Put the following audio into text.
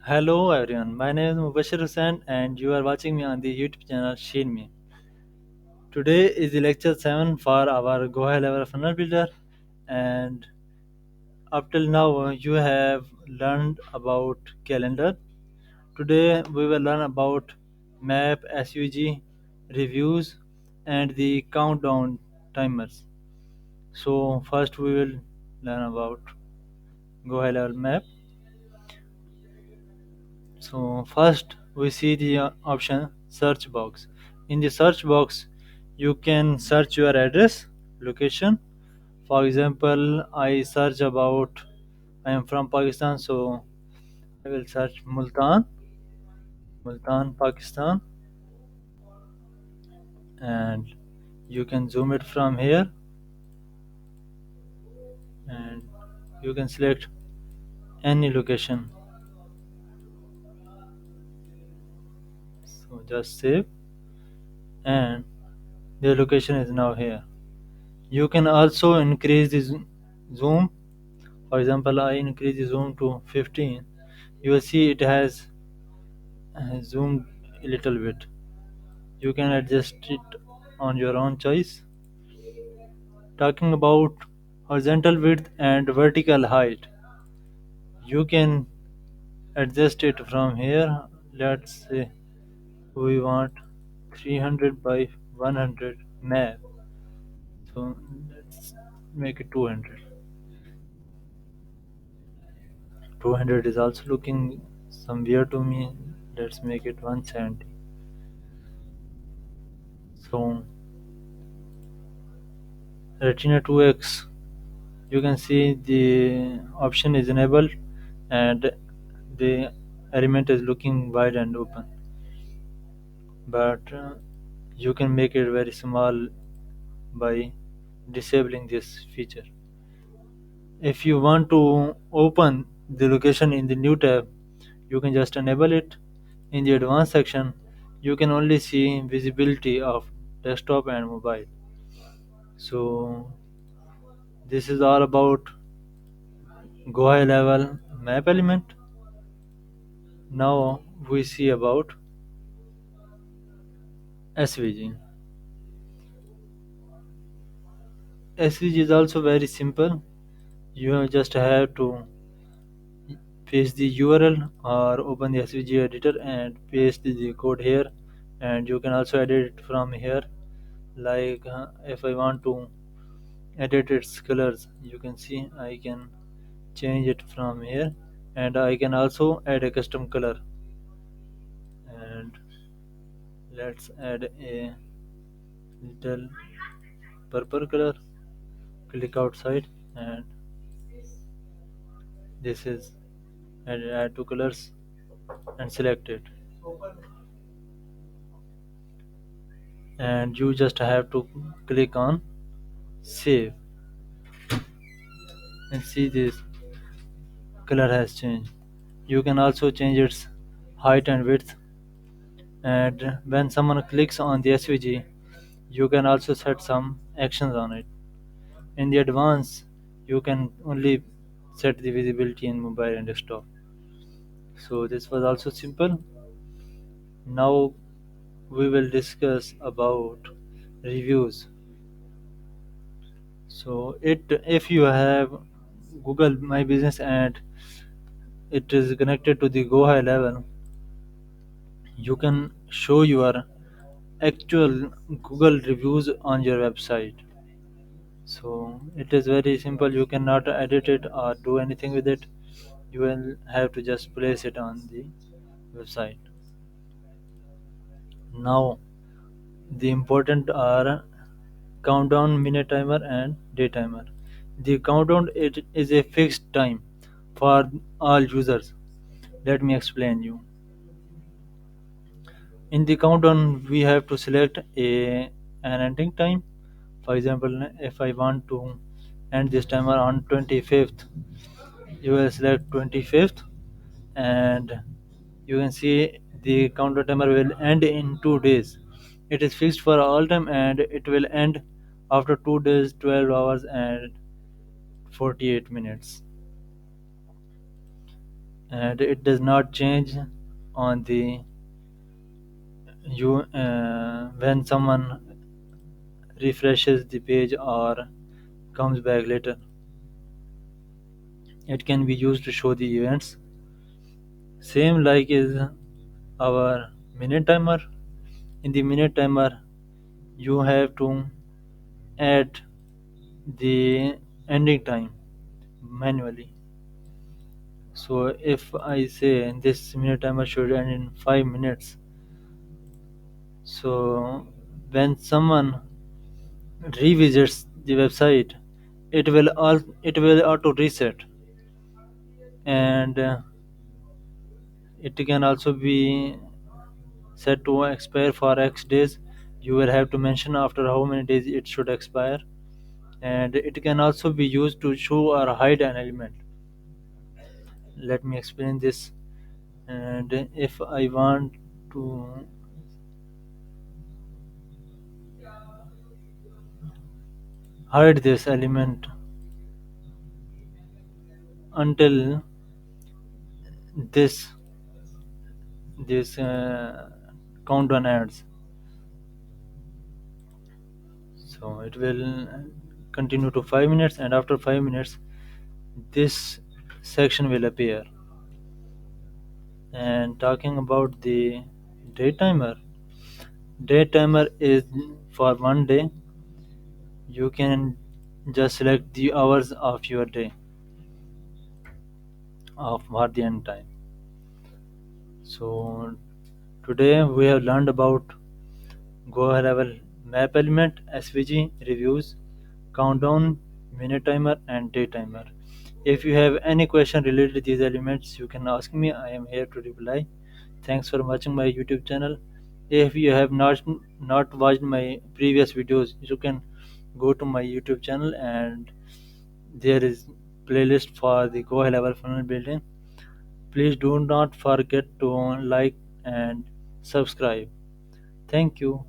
Hello everyone, my name is Mubashir Hussain and you are watching me on the YouTube channel SHEENmeem. Today is the lecture 7 for our Go High Level Funnel Builder, and up till now you have learned about calendar. Today we will learn about map, SUG, reviews and the countdown timers. So first we will learn about Go High Level map. So first we see the option search box. In the search box, you can search your address, location. For example, I search about I am from Pakistan, so I will search Multan, Pakistan, and you can zoom it from here, and you can select any location. So just save, and the location is now here. You can also increase the zoom. For example, I increase the zoom to 15. You will see it has zoomed a little bit. You can adjust it on your own choice. Talking about horizontal width and vertical height, you can adjust it from here. Let's say we want 300 by 100 map. So let's make it 200. 200 is also looking some weird to me. Let's make it 170. So Retina 2x, you can see the option is enabled and the element is looking wide and open, but you can make it very small by disabling this feature. If you want to open the location in the new tab, you can just enable it. In the advanced section, you can only see visibility of desktop and mobile. So this is all about go high level map element. Now we see about SVG. SVG is also very simple. You just have to paste the URL or open the SVG editor and paste the code here, and you can also edit it from here. Like if I want to edit its colors, you can see I can change it from here, and I can also add a custom color. And let's add a little purple color. Click outside, and this is add two colors and select it, and you just have to click on save and see this color has changed. You can also change its height and width, and when someone clicks on the SVG, you can also set some actions on it. In the advanced, you can only set the visibility in mobile and desktop. So this was also simple. Now we will discuss about reviews. So it if you have Google My Business and it is connected to the Go High level, you can show your actual Google reviews on your website. So it is very simple. You cannot edit it or do anything with it. You will have to just place it on the website. Now the important are countdown, minute timer and day timer. The countdown it is a fixed time for all users. Let me explain you. In the countdown, we have to select an ending time. For example, if I want to end this timer on 25th, you will select 25th, and you can see the countdown timer will end in 2 days. It is fixed for all time and it will end after 2 days, 12 hours, and 48 minutes. and it does not change on the you when someone refreshes the page or comes back later. It can be used to show the events. Same like is our minute timer. In the minute timer, you have to add the ending time manually. So if I say this minute timer should end in 5 minutes, so when someone revisits the website, it will auto reset, and it can also be set to expire for X days. You will have to mention after how many days it should expire, and it can also be used to show or hide an element. Let me explain this. And if I want to hide this element until this this countdown ends, so it will continue to 5 minutes, and after 5 minutes this section will appear. And talking about the day timer, day timer is for one day. You can just select the hours of your day of for the end time. So today we have learned about go level map element, SVG, reviews, countdown, minute timer, and day timer. If you have any question related to these elements, you can ask me. I am here to reply. Thanks for watching my YouTube channel. If you have not watched my previous videos, you can go to my YouTube channel, and there is playlist for the go level funnel building. Please do not forget to like and subscribe. Thank you.